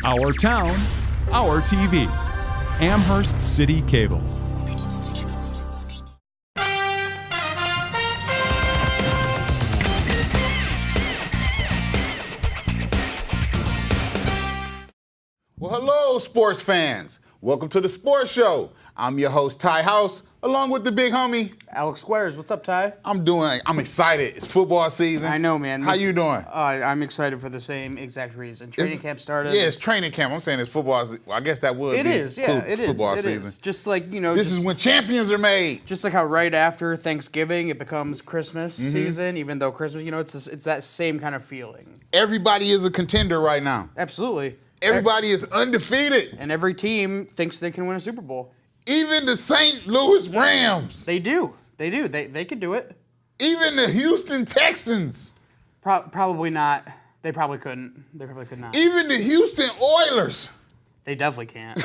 Our town, our TV. Amherst City Cable. Well, hello, sports fans. Welcome to the Sports Show. I'm your host, Ty House, along with the big homie, Alex Squares. What's up, Ty? I'm excited. It's football season. I know, man. How you doing? I'm excited for the same exact reason. Training camp started. Yeah, it's training camp. I'm saying it's football. Well, I guess that would It be is, yeah, it is. football It season. is. Just like, This is when champions are made. Just like how right after Thanksgiving it becomes Christmas season, even though Christmas, it's that same kind of feeling. Everybody is a contender right now. Absolutely. Everybody is undefeated. And every team thinks they can win a Super Bowl. Even the St. Louis Rams. They do. They do. They could do it. Even the Houston Texans. Probably not. They probably couldn't. They probably could not. Even the Houston Oilers. They definitely can't.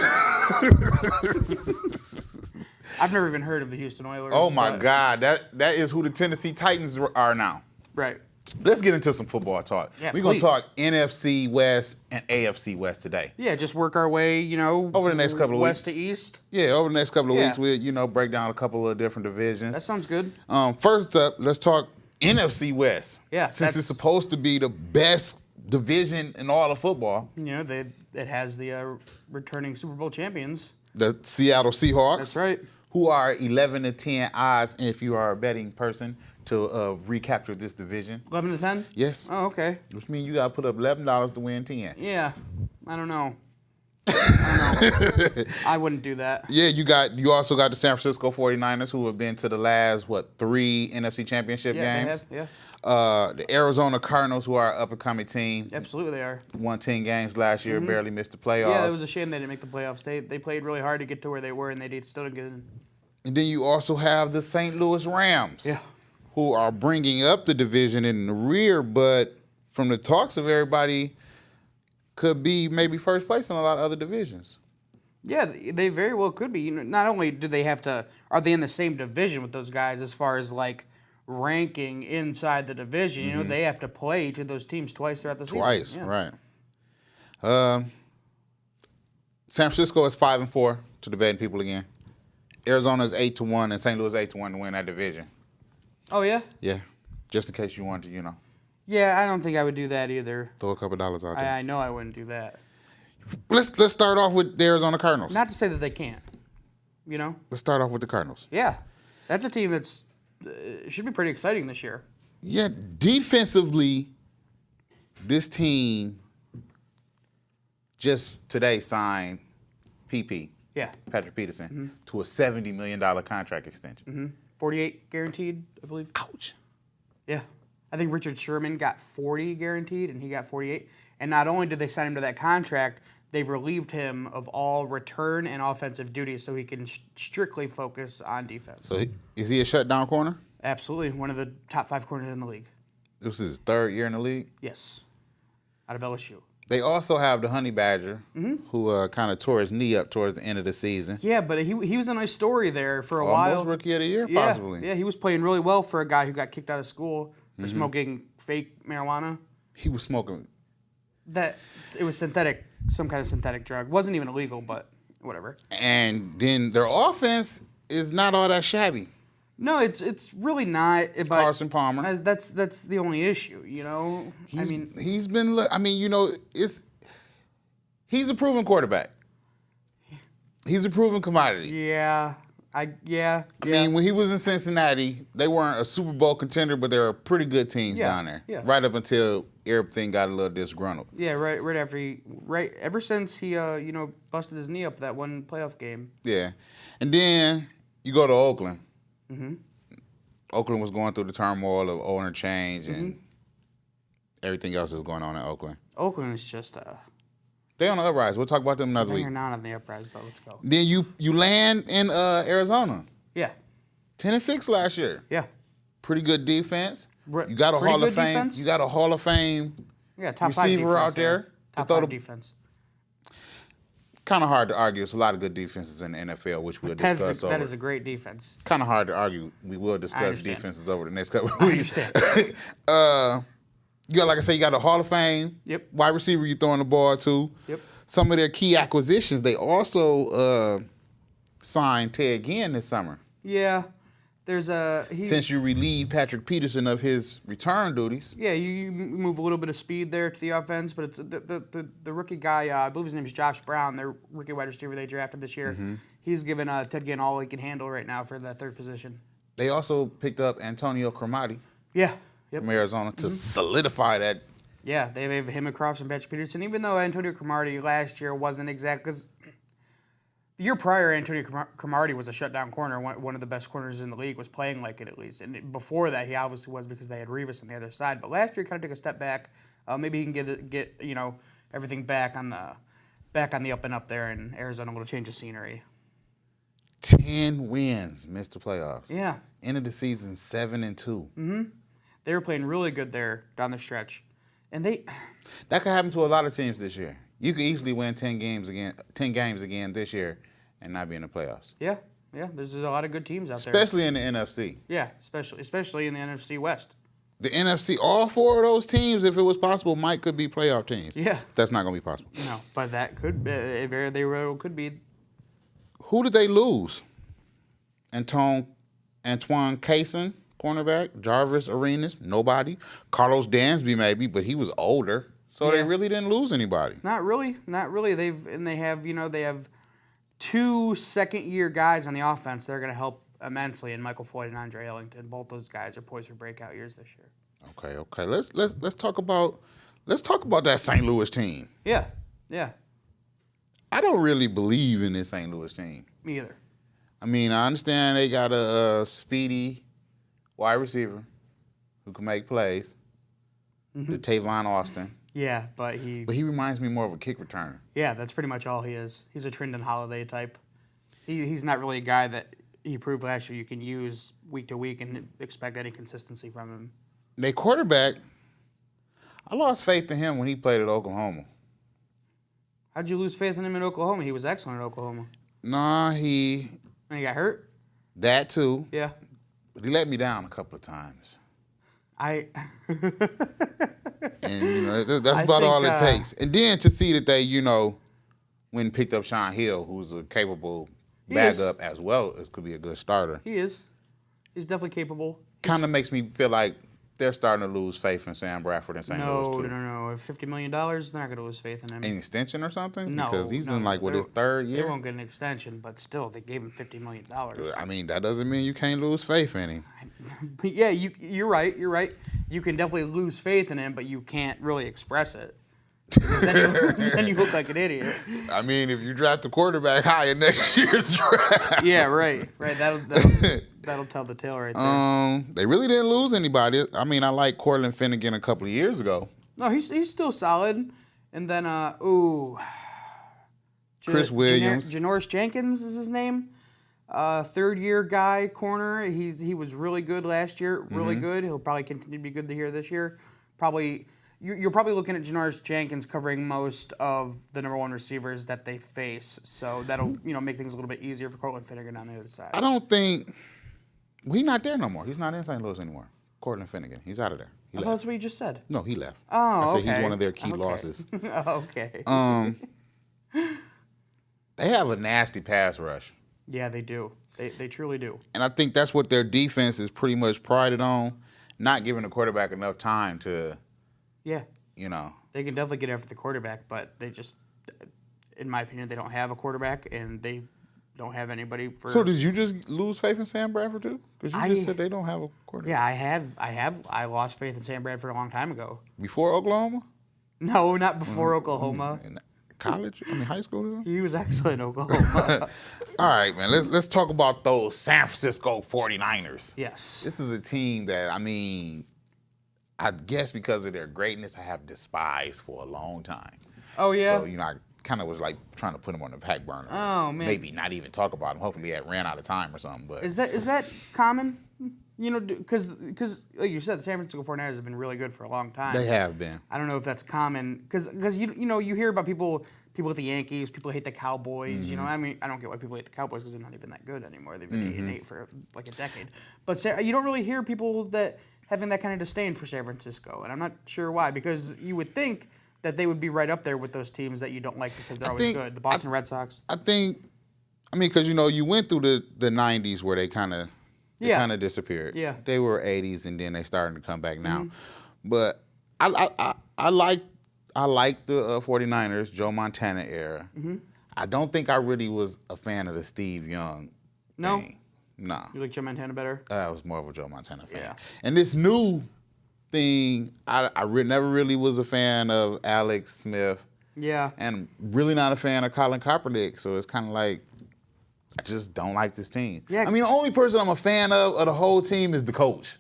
I've never even heard of the Houston Oilers. Oh, my God. That is who the Tennessee Titans are now. Right. Let's get into some football talk. Yeah, We're going please. to talk NFC West and AFC West today. Yeah, just work our way, over the next couple of west weeks. to east. Yeah, over the next couple of Yeah. weeks, we'll, break down a couple of different divisions. That sounds good. First up, let's talk NFC West. Yeah, Since it's supposed to be the best division in all of football. It has the returning Super Bowl champions. The Seattle Seahawks. That's right. Who are 11-10 odds, if you are a betting person, to recapture this division. 11-10? Yes. Oh, okay. Which means you got to put up $11 to win 10. Yeah, I don't know. I wouldn't do that. Yeah, you also got the San Francisco 49ers, who have been to the last, 3 NFC Championship games? They have, yeah. The Arizona Cardinals, who are an up-and-coming team. Absolutely they are. Won 10 games last year, barely missed the playoffs. Yeah, it was a shame they didn't make the playoffs. They played really hard to get to where they were, and they still didn't get in. And then you also have the St. Louis Rams. Yeah. Who are bringing up the division in the rear, but from the talks of everybody, could be maybe first place in a lot of other divisions. Yeah, they very well could be. Not only do they are they in the same division with those guys as far as like ranking inside the division? They have to play each of those teams twice throughout the season. Twice, yeah. right. San Francisco is 5-4 to the betting people again. Arizona is 8-1, and St. Louis 8-1 to win that division. Oh, yeah? Yeah, just in case you wanted to, Yeah, I don't think I would do that either. throw a couple dollars out there. I know I wouldn't do that. Let's start off with the Arizona Cardinals. Not to say that they can't, Let's start off with the Cardinals. Yeah, that's a team that's should be pretty exciting this year. Yeah, defensively, this team just today signed PP, Yeah. Patrick Peterson, to a $70 million contract extension. 48 guaranteed, I believe. Ouch. Yeah. I think Richard Sherman got 40 guaranteed, and he got 48. And not only did they sign him to that contract, they've relieved him of all return and offensive duties so he can strictly focus on defense. So is he a shutdown corner? Absolutely. One of the top 5 corners in the league. This is his 3rd year in the league. Yes. Out of LSU. They also have the Honey Badger, who kind of tore his knee up towards the end of the season. Yeah, but he was a nice story there for a while. Almost Rookie of the Year, Yeah, possibly. yeah, he was playing really well for a guy who got kicked out of school for smoking fake marijuana. He was smoking. That it was synthetic, some kind of synthetic drug. Wasn't even illegal, but whatever. And then their offense is not all that shabby. No, it's really not. But Carson Palmer. That's the only issue, He's a proven quarterback. He's a proven commodity. Yeah. I mean, when he was in Cincinnati, they weren't a Super Bowl contender, but they were pretty good teams down there. Yeah. Right up until everything got a little disgruntled. Yeah, right after ever since he busted his knee up that one playoff game. Yeah. And then you go to Oakland. Oakland was going through the turmoil of owner change and everything else that's going on in Oakland. Oakland is just They on the uprise. We'll talk about them another week. they're not on the uprise, but let's go. Then you land in Arizona. Yeah. 10-6 last year. Yeah. Pretty good defense. You got a Pretty Hall of good Fame. defense? You got a Hall of Fame top 5 receiver defense out there. Top throw 5 defense. Kind of hard to argue. It's a lot of good defenses in the NFL, which we'll discuss over. That is a great defense. Kind of hard to argue. We will discuss defenses over the next couple of I weeks. understand. You got, like I say, you got a Hall of Fame Yep. wide receiver you throwing the ball to. Yep. some of their key acquisitions. They also signed Ted Ginn this summer. Yeah. There's Since you relieve Patrick Peterson of his return duties. Yeah, you move a little bit of speed there to the offense, but it's the rookie guy, I believe his name is Josh Brown, their rookie wide receiver they drafted this year. Mm-hmm. He's given Ted Ginn all he can handle right now for that third position. They also picked up Antonio Cromartie Yeah. from Arizona to solidify that. Yeah, they have him across from Patrick Peterson, even though Antonio Cromartie last year wasn't exact, because the year prior, Antonio Cromartie was a shutdown corner. One of the best corners in the league, was playing like it at least. And before that, he obviously was, because they had Revis on the other side. But last year, he kind of took a step back. Maybe he can get everything back on the up and up there in Arizona. A little change of scenery. 10 wins, missed the playoffs. Yeah. End of the season 7-2. They were playing really good there down the stretch, and that could happen to a lot of teams this year. You could easily win 10 games again this year and not be in the playoffs. Yeah. There's a lot of good teams out there, Especially in the NFC. Yeah, especially in the NFC West. The NFC, all 4 of those teams, if it was possible, could be playoff teams. Yeah. That's not going to be possible. No, but that could they could be. Who did they lose? Antoine Cason, cornerback. Jarvis Arenas, nobody. Carlos Dansby, maybe, but he was older. So they really didn't lose anybody. Not really. They have 2 second-year guys on the offense that are going to help immensely in Michael Floyd and Andre Ellington. Both those guys are poised for breakout years this year. Okay. Let's talk about that St. Louis team. Yeah. I don't really believe in this St. Louis team. Me either. I mean, I understand they got a speedy wide receiver who can make plays. The Tavon Austin. Yeah, but he reminds me more of a kick returner. Yeah, that's pretty much all he is. He's a Trindon Holiday type. He's not really a guy that he proved last year you can use week to week and expect any consistency from him. They quarterback, I lost faith in him when he played at Oklahoma. How'd you lose faith in him in Oklahoma? He was excellent at Oklahoma. Nah, And he got hurt? That too. Yeah. But he let me down a couple of times. And that's about all it takes. And then to see that they, went and picked up Sean Hill, who's a capable backup as well as could be a good starter. He is. He's definitely capable. Kind of makes me feel like they're starting to lose faith in Sam Bradford and St. Louis too. No. If $50 million, they're not going to lose faith in him. An extension or something? No. Because he's in his third year. They won't get an extension, but still, they gave him $50 million. I mean, that doesn't mean you can't lose faith in him. Yeah, you're right. You can definitely lose faith in him, but you can't really express it. Then you look like an idiot. I mean, if you draft the quarterback high in next year's draft. Yeah, right. That'll tell the tale right there. They really didn't lose anybody. I mean, I liked Cortland Finnegan a couple of years ago. No, he's still solid. And then, Chris Williams. Janoris Jenkins is his name. Third-year guy, corner. He was really good last year. Really good. He'll probably continue to be good here this year. You're probably looking at Janoris Jenkins covering most of the number 1 receivers that they face. So that'll make things a little bit easier for Cortland Finnegan on the other side. I don't think he's not there no more. He's not in St. Louis anymore. Cortland Finnegan. He's out of there. I thought that's what you just said. No, he left. Oh, I said okay. he's one of their key losses. Okay. They have a nasty pass rush. Yeah, they do. They truly do. And I think that's what their defense is pretty much prided on, not giving the quarterback enough time to, Yeah. They can definitely get after the quarterback, but they just, in my opinion, they don't have a quarterback, and they don't have anybody for. So did you just lose faith in Sam Bradford too? Because you just said they don't have a quarterback. Yeah, I lost faith in Sam Bradford a long time ago. Before Oklahoma? No, not before Oklahoma. In college? High school? He was excellent in Oklahoma. All right, man. Let's talk about those San Francisco 49ers. Yes. This is a team that, I guess because of their greatness, I have despised for a long time. Oh, yeah? So, I kind of was like trying to put them on the back burner. Oh, man. Maybe not even talk about them. Hopefully, it ran out of time or something. But Is that common? Because like you said, the San Francisco 49ers have been really good for a long time. they have been. I don't know if that's common because you hear about people with the Yankees, people hate the Cowboys. I don't get why people hate the Cowboys because they're not even that good anymore. They've been 8-8 for like a decade. But you don't really hear people that having that kind of disdain for San Francisco, and I'm not sure why. Because you would think that they would be right up there with those teams that you don't like because they're always good. The Boston Red Sox. Because you went through the '90s where they kind of disappeared. Yeah, they were '80s and then they starting to come back now. But I like the 49ers, Joe Montana era. I don't think I really was a fan of the Steve Young thing. No. You like Joe Montana better? I was more of a Joe Montana fan. Yeah. And this new thing, I never really was a fan of Alex Smith. Yeah. And really not a fan of Colin Kaepernick. So it's kind of like, I just don't like this team. Yeah. I mean, the only person I'm a fan of the whole team is the coach.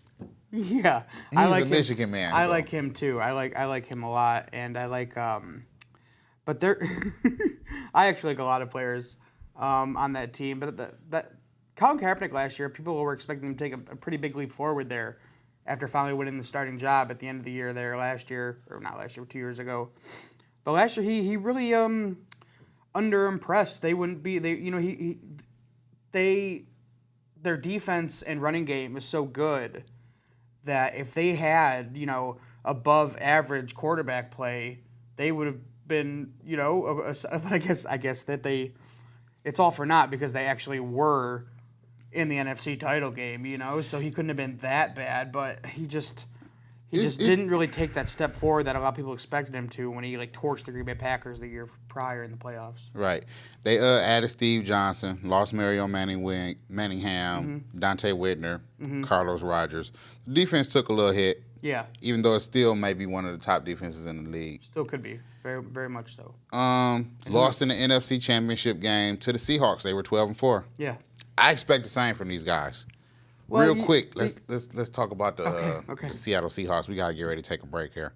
Yeah. He's I like a Michigan man. I like him too. I like him a lot. And I like but there I actually like a lot of players on that team. But that Colin Kaepernick last year, people were expecting him to take a pretty big leap forward there after finally winning the starting job at the end of the year there last year, or not last year, 2 years ago. But last year he really underimpressed. They wouldn't be their defense and running game is so good that if they had, above average quarterback play, they would have been, but I guess that it's all for naught because they actually were in the NFC title game, so he couldn't have been that bad, but he just didn't really take that step forward that a lot of people expected him to when he torched the Green Bay Packers the year prior in the playoffs. Right. They added Steve Johnson, lost Mario Manningham, Dante Whitner, Carlos Rogers. The defense took a little hit. Yeah. Even though it still may be one of the top defenses in the league. Still could be. Very, very much so. Lost in the NFC Championship game to the Seahawks. They were 12-4. Yeah. I expect the same from these guys. Well, Real quick, let's talk about the Okay. Seattle Seahawks. We gotta get ready to take a break here.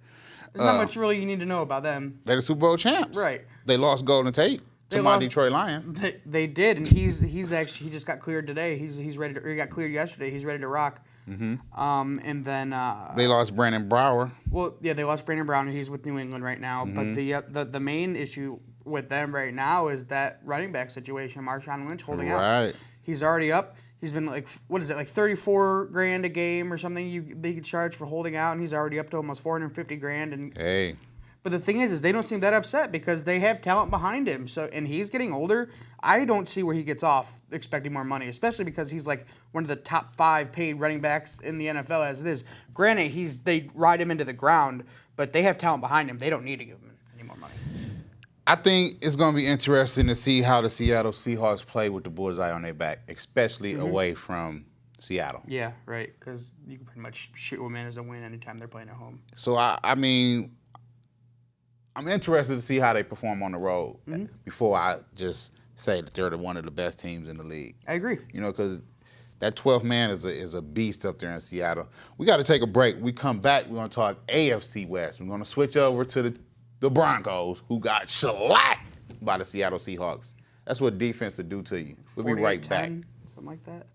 There's not much really you need to know about them. They're the Super Bowl champs. Right. They lost Golden Tate to my Detroit Lions. They did, and he just got cleared today. He got cleared yesterday. He's ready to rock. And then They lost Brandon Brower. Well, yeah, they lost Brandon Brown, and he's with New England right now. But the main issue with them right now is that running back situation. Marshawn Lynch holding out. He's already up. He's been $34,000 a game or something. They could charge for holding out, and he's already up to almost $450,000. And but the thing is they don't seem that upset because they have talent behind him. So, and he's getting older. I don't see where he gets off expecting more money, especially because he's one of the top 5 paid running backs in the NFL as it is. Granted, they ride him into the ground, but they have talent behind him. They don't need to give him any more money. I think it's going to be interesting to see how the Seattle Seahawks play with the bullseye on their back, especially away from Seattle. Yeah, right, because you can pretty much shoot them in as a win anytime they're playing at home. So, I'm interested to see how they perform on the road before I just say that they're one of the best teams in the league. I agree. Because that 12th man is a beast up there in Seattle. We got to take a break. We come back, we're going to talk AFC West. We're going to switch over to the Broncos, who got shellacked by the Seattle Seahawks. That's what defense will do to you. We'll be right back. Something like that.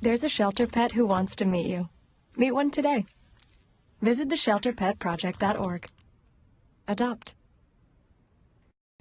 There's a shelter pet who wants to meet you. Meet one today. Visit theshelterpetproject.org. Adopt.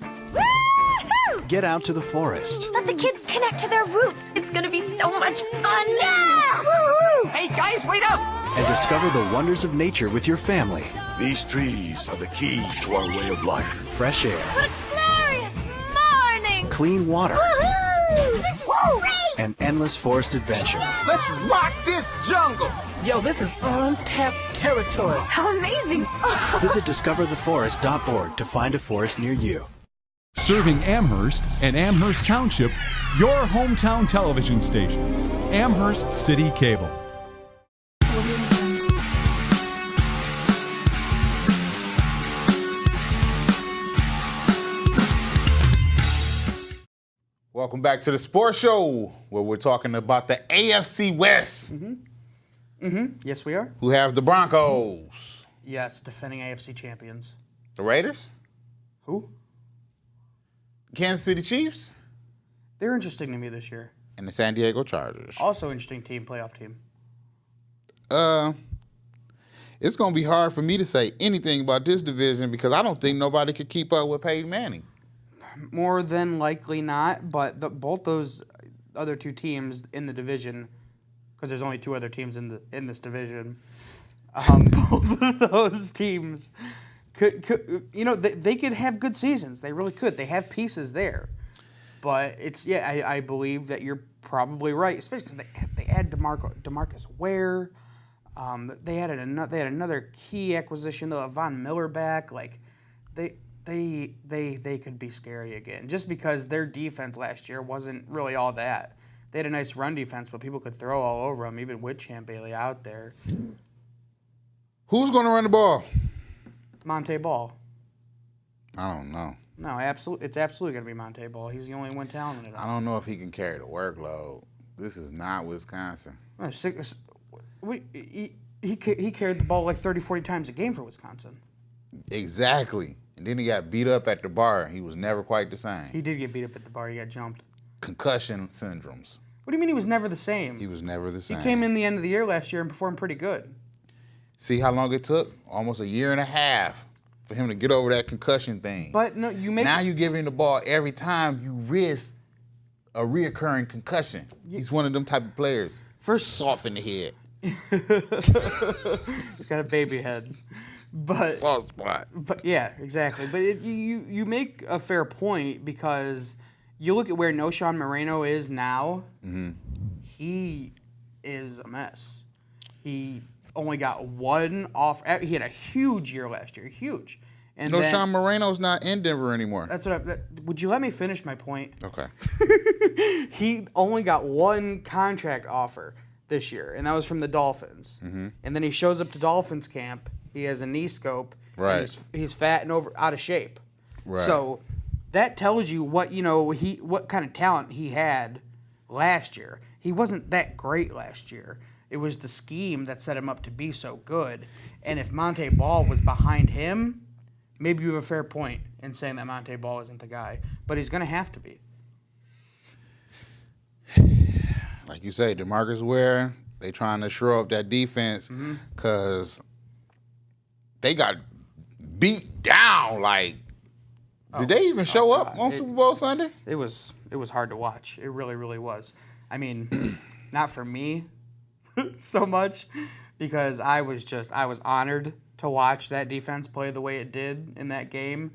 Woo-hoo! Get out to the forest. Let the kids connect to their roots. It's gonna be so much fun. Yeah! Woo-hoo! Hey guys, wait up! And discover the wonders of nature with your family. These trees are the key to our way of life. Fresh air. What a glorious morning! Clean water. Woohoo! This is great! An endless forest adventure. Let's rock this jungle! Yo, this is untapped territory. How amazing! Visit discovertheforest.org to find a forest near you. Serving Amherst and Amherst Township, your hometown television station, Amherst City Cable. Welcome back to the Sports Show, where we're talking about the AFC West. Yes, we are. Who have the Broncos. Yes, defending AFC champions. The Raiders? Who? Kansas City Chiefs They're interesting to me this year. and the San Diego Chargers. Also interesting team, playoff team. It's going to be hard for me to say anything about this division because I don't think nobody could keep up with Peyton Manning. More than likely not, but both those other two teams in the division, because there's only two other teams in this division, both of those teams could they could have good seasons. They really could. They have pieces there. But I believe that you're probably right, especially because they add DeMarcus Ware. They had another key acquisition, though, Von Miller back. Like they could be scary again, just because their defense last year wasn't really all that. They had a nice run defense, but people could throw all over them, even with Champ Bailey out there. Who's going to run the ball? Monte Ball. I don't know. No, it's absolutely going to be Monte Ball. He's the only one talented enough. I don't know if he can carry the workload. This is not Wisconsin. He carried the ball like 30, 40 times a game for Wisconsin. Exactly. And then he got beat up at the bar. He was never quite the same. He did get beat up at the bar. He got jumped. Concussion syndromes. What do you mean he was never the same? He was never the same. He came in the end of the year last year and performed pretty good. See how long it took? Almost a year and a half for him to get over that concussion thing. But no, now you give him the ball every time you risk a reoccurring concussion. He's one of them type of players. First, soft in the head. He's got a baby head. But soft spot. But yeah, exactly. But you make a fair point because you look at where Noshawn Moreno is now. Mm-hmm. He is a mess. He only got one off. He had a huge year last year, huge. And Noshawn Moreno's not in Denver anymore. That's what. Would you let me finish my point? Okay. He only got one contract offer this year, and that was from the Dolphins. Mm-hmm. And then he shows up to Dolphins camp. He has a knee scope. Right. And he's fat and out of shape. Right. So that tells you what kind of talent he had last year. He wasn't that great last year. It was the scheme that set him up to be so good. And if Monte Ball was behind him, maybe you have a fair point in saying that Monte Ball isn't the guy. But he's going to have to be. Like you say, DeMarcus Ware, they trying to shore up that defense because they got beat down. Like, did they even show up on Super Bowl Sunday? It was hard to watch. It really, really was. I mean, not for me so much because I was honored to watch that defense play the way it did in that game.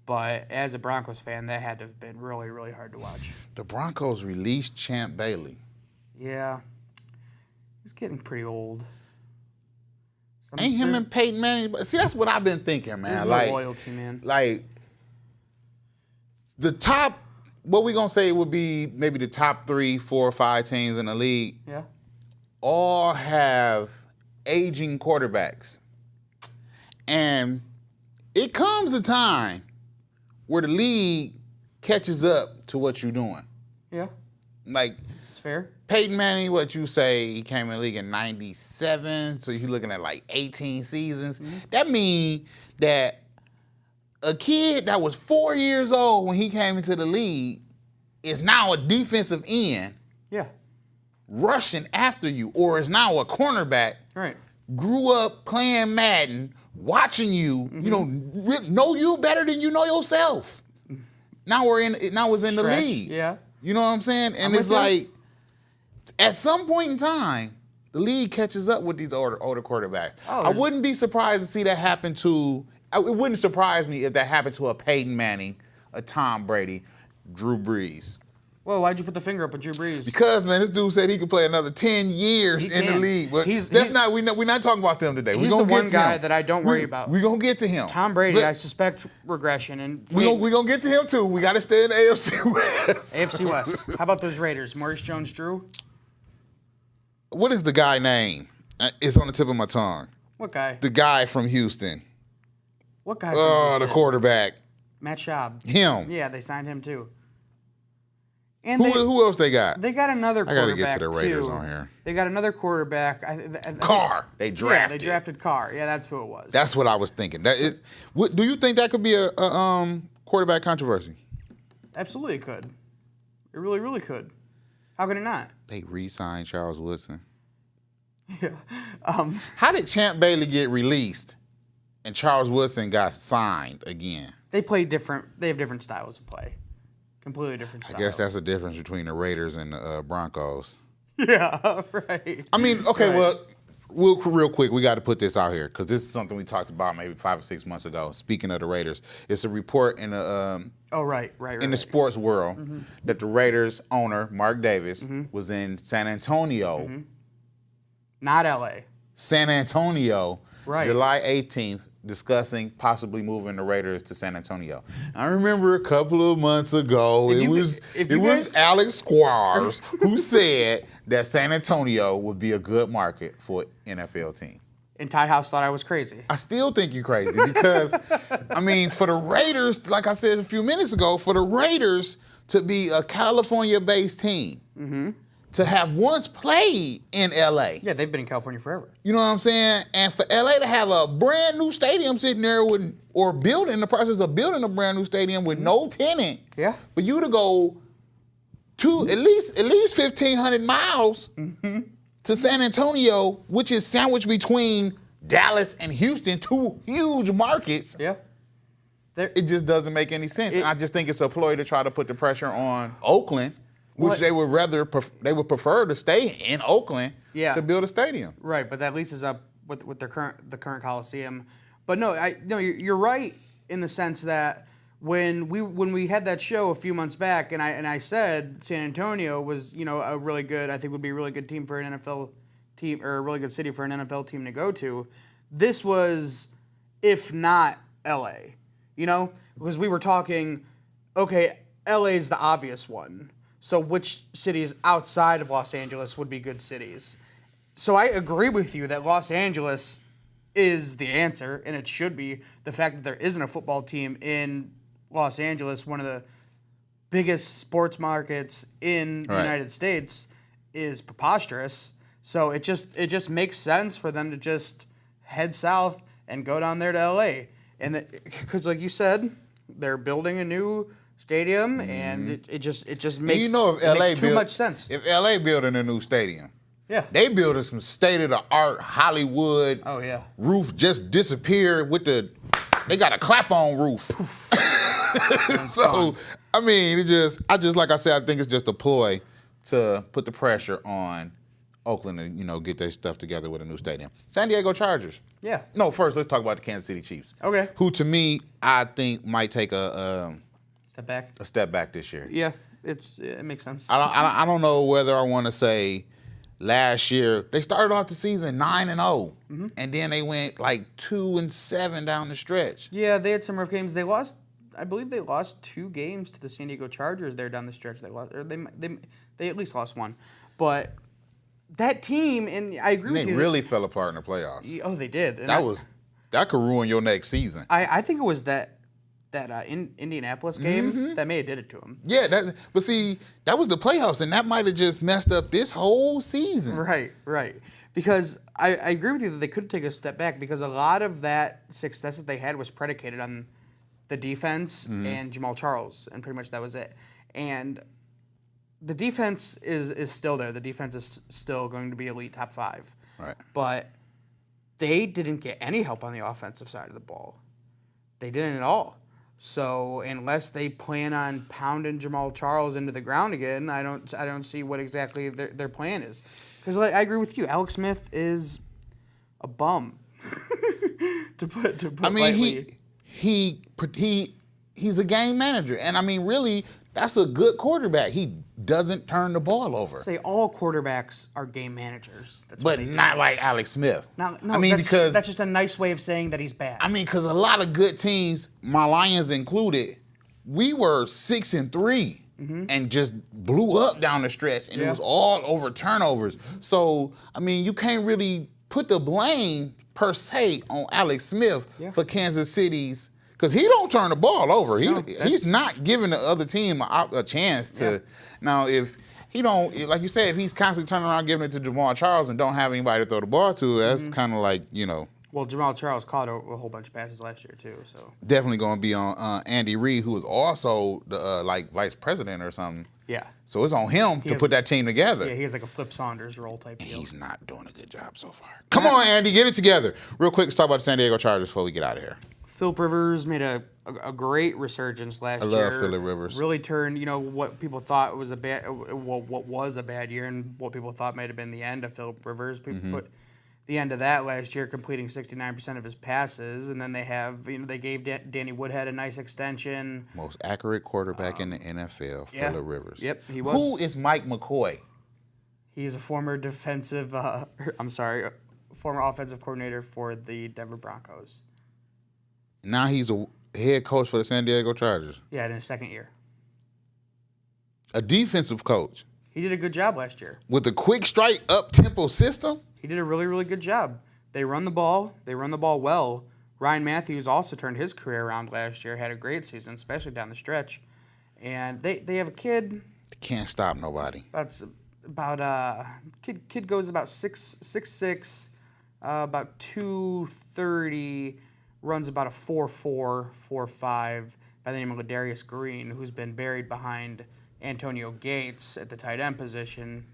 But as a Broncos fan, that had to have been really, really hard to watch. The Broncos released Champ Bailey. Yeah. He's getting pretty old. Ain't him and Peyton Manning? See, that's what I've been thinking, man. There's no loyalty, man. Like, the top, what we going to say would be maybe the top 3, 4, 5 teams in the league. Yeah. All have aging quarterbacks. And it comes a time where the league catches up to what you're doing. Yeah. Like, it's fair. Peyton Manning, what you say, he came in the league in 97, so you're looking at like 18 seasons. Mm-hmm. That means that a kid that was 4 years old when he came into the league is now a defensive end. Yeah. Rushing after you, or is now a cornerback. Right. Grew up playing Madden, watching you, know you better than you know yourself. Now it's in the league. Yeah. You know what I'm saying? And it's like, at some point in time, the league catches up with these older quarterbacks. I wouldn't be surprised to see that happen to. It wouldn't surprise me if that happened to a Peyton Manning, a Tom Brady, Drew Brees. Well, why'd you put the finger up at Drew Brees? Because, man, this dude said he could play another 10 years in the league. But we're not talking about them today. He's the one guy that I don't worry about. We're going to get to him. Tom Brady, I suspect regression. And we're going to get to him, too. We got to stay in the AFC West. AFC West. How about those Raiders? Maurice Jones-Drew? What is the guy name? It's on the tip of my tongue. What guy? The guy from Houston. What guy? Oh, the quarterback. Matt Schaub. Him. Yeah, they signed him, too. And who else they got? They got another quarterback, I got to get to the Raiders on here. They got another quarterback. Carr. They drafted. Yeah, they drafted Carr. Yeah, that's who it was. That's what I was thinking. Do you think that could be a quarterback controversy? Absolutely, it could. It really, really could. How could it not? They re-signed Charles Woodson. Yeah. How did Champ Bailey get released and Charles Woodson got signed again? They play different. They have different styles of play. Completely different styles. I guess that's the difference between the Raiders and the Broncos. Yeah, right. I mean, okay, Right. well, real quick, we got to put this out here because this is something we talked about maybe 5 or 6 months ago. Speaking of the Raiders, it's a report in the Right. in the sports world that the Raiders owner Mark Davis was in San Antonio, Not L.A. San Antonio, Right. July 18th, discussing possibly moving the Raiders to San Antonio. I remember a couple of months ago, If it you- was if you guys- Alex Squires who said that San Antonio would be a good market for an NFL team. And Ty House thought I was crazy. I still think you're crazy because, I mean, for the Raiders, like I said a few minutes ago, for the Raiders to be a California-based team, to have once played in L.A., Yeah, they've been in California forever. you know what I'm saying? And for L.A. to have a brand new stadium sitting there with, or building, the process of building a brand new stadium with no tenant, Yeah. for you to go to at least 1,500 miles to San Antonio, which is sandwiched between Dallas and Houston, two huge markets, Yeah. it just doesn't make any sense. And I just think it's a ploy to try to put the pressure on Oakland, which What? they would prefer to stay in Oakland Yeah. to build a stadium. Right, but that leases up with the current Coliseum. But no, you're right in the sense that when we had that show a few months back, and I said San Antonio was a really good, I think would be a really good team for an NFL team, or a really good city for an NFL team to go to. This was, if not LA, because we were talking, okay, LA is the obvious one. So which cities outside of Los Angeles would be good cities? So I agree with you that Los Angeles is the answer, and it should be. The fact that there isn't a football team in Los Angeles, one of the biggest sports markets in the United States, is preposterous. So it just makes sense for them to just head south and go down there to LA. And because like you said, they're building a new stadium, and it just makes, If LA makes too much sense. If LA building a new stadium, Yeah. they building some state-of-the-art Hollywood. Oh, yeah. Roof just disappeared with they got a clap-on roof. So, I mean, like I said, I think it's just a ploy to put the pressure on Oakland to, get their stuff together with a new stadium. San Diego Chargers. Yeah. No, first, let's talk about the Kansas City Chiefs. Okay. Who, to me, I think might take a Step back. this year. Yeah, it makes sense. I don't know whether I want to say last year they started off the season 9-0, and then they went like 2-7 down the stretch. Yeah, they had some rough games. I believe they lost 2 games to the San Diego Chargers there down the stretch. They at least lost one, but that team, and I agree with They you. really fell apart in the playoffs. Oh, they did. And That could ruin your next season. I think it was that Indianapolis game that may have did it to them. Yeah, but see, that was the playoffs, and that might have just messed up this whole season. Right. Because I agree with you that they could take a step back, because a lot of that success that they had was predicated on the defense and Jamal Charles, and pretty much that was it. And the defense is still there. The defense is still going to be elite top 5. Right. But they didn't get any help on the offensive side of the ball. They didn't at all. So unless they plan on pounding Jamal Charles into the ground again, I don't see what exactly their plan is. Because I agree with you, Alex Smith is a bum. to put I mean, lightly. he's a game manager, and I mean, really, that's a good quarterback. He doesn't turn the ball over. Say all quarterbacks are game managers. That's But what they do. not like Alex Smith. No, I mean, because that's just a nice way of saying that he's bad. I mean, because a lot of good teams, my Lions included, we were 6-3 and just blew up down the stretch, and it was all over turnovers. So, I mean, you can't really put the blame per se on Alex Smith for Kansas City's, because he don't turn the ball over. He's not giving the other team a chance to. Yeah. Now, if he don't, like you said, if he's constantly turning around giving it to Jamal Charles and don't have anybody to throw the ball to, that's kind of like, Well, Jamal Charles caught a whole bunch of passes last year too. So Definitely going to be on Andy Reid, who is also the vice president or something. yeah, So it's on him to put that team together. yeah, he has like a Flip Saunders role type deal. He's not doing a good job so far. Come on, Andy, get it together. Real quick, let's talk about the San Diego Chargers before we get out of here. Philip Rivers made a great resurgence last year. I love Philip Rivers. Really turned, what people thought was what was a bad year, and what people thought might have been the end of Philip Rivers. People put the end of that last year, completing 69% of his passes, and then they gave Danny Woodhead a nice extension. Most accurate quarterback in the NFL, yeah. Philip Rivers. Yep, he was. Who is Mike McCoy? He's a former former offensive coordinator for the Denver Broncos. Now he's a head coach for the San Diego Chargers. Yeah, in his second year. A defensive coach. He did a good job last year. With a quick strike up-tempo system? He did a really, really good job. They run the ball. They run the ball well. Ryan Matthews also turned his career around last year, had a great season, especially down the stretch. And they have a kid. They can't stop nobody. Kid goes about 6'6", about 230, runs about a 4.4, 4.5 by the name of Ladarius Green, who's been buried behind Antonio Gates at the tight end position.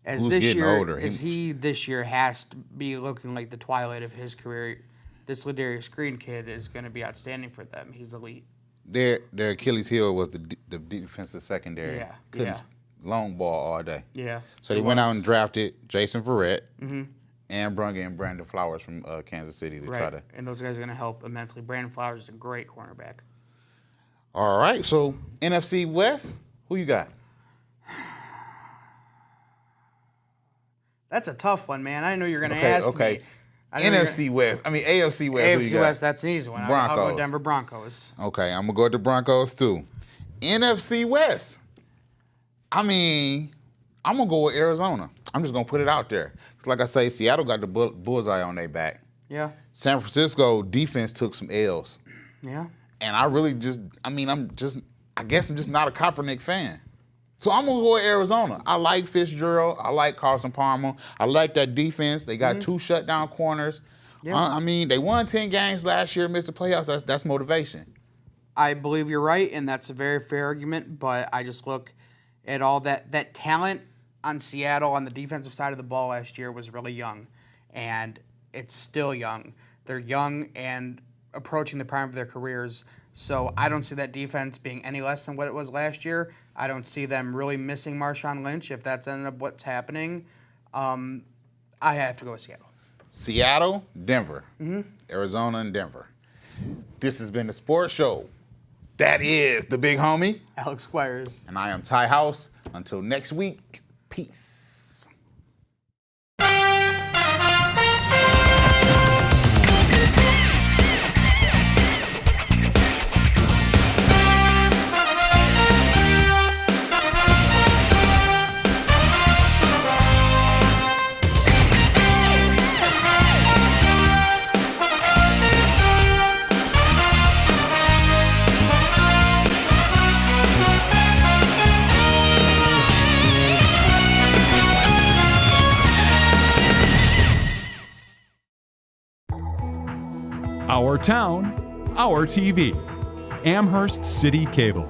Who's getting older. He this year has to be looking like the twilight of his career. This Ladarius Green kid is going to be outstanding for them. He's elite. Their Achilles heel was the defensive secondary. Yeah, Couldn't long ball all day. Yeah. So they went out and drafted Jason Verrett and brung in Brandon Flowers from Kansas City to try to. And those guys are going to help immensely. Brandon Flowers is a great cornerback. All right. So NFC West, who you got? That's a tough one, man. I didn't know you were going to ask me. NFC West. I mean, AFC West. AFC West, that's an easy one. Broncos. I'll go Denver Broncos. Okay, I'm going to go with the Broncos, too. NFC West. I mean, I'm going to go with Arizona. I'm just going to put it out there. Like I say, Seattle got the bullseye on their back. Yeah. San Francisco defense took some L's. Yeah. And I really I guess I'm just not a Kaepernick fan. So I'm going to go with Arizona. I like Fitzgerald. I like Carson Palmer. I like that defense. They got two shutdown corners. Yeah. I mean, they won 10 games last year, missed the playoffs. That's motivation. I believe you're right, and that's a very fair argument, but I just look at all that talent on Seattle on the defensive side of the ball last year was really young, and it's still young. They're young and approaching the prime of their careers, so I don't see that defense being any less than what it was last year. I don't see them really missing Marshawn Lynch if that's ended up what's happening. I have to go with Seattle. Seattle, Denver. Arizona, and Denver. This has been the Sports Show. That is the big homie, Alex Squires. And I am Ty House. Until next week, peace. Our town, our TV. Amherst City Cable.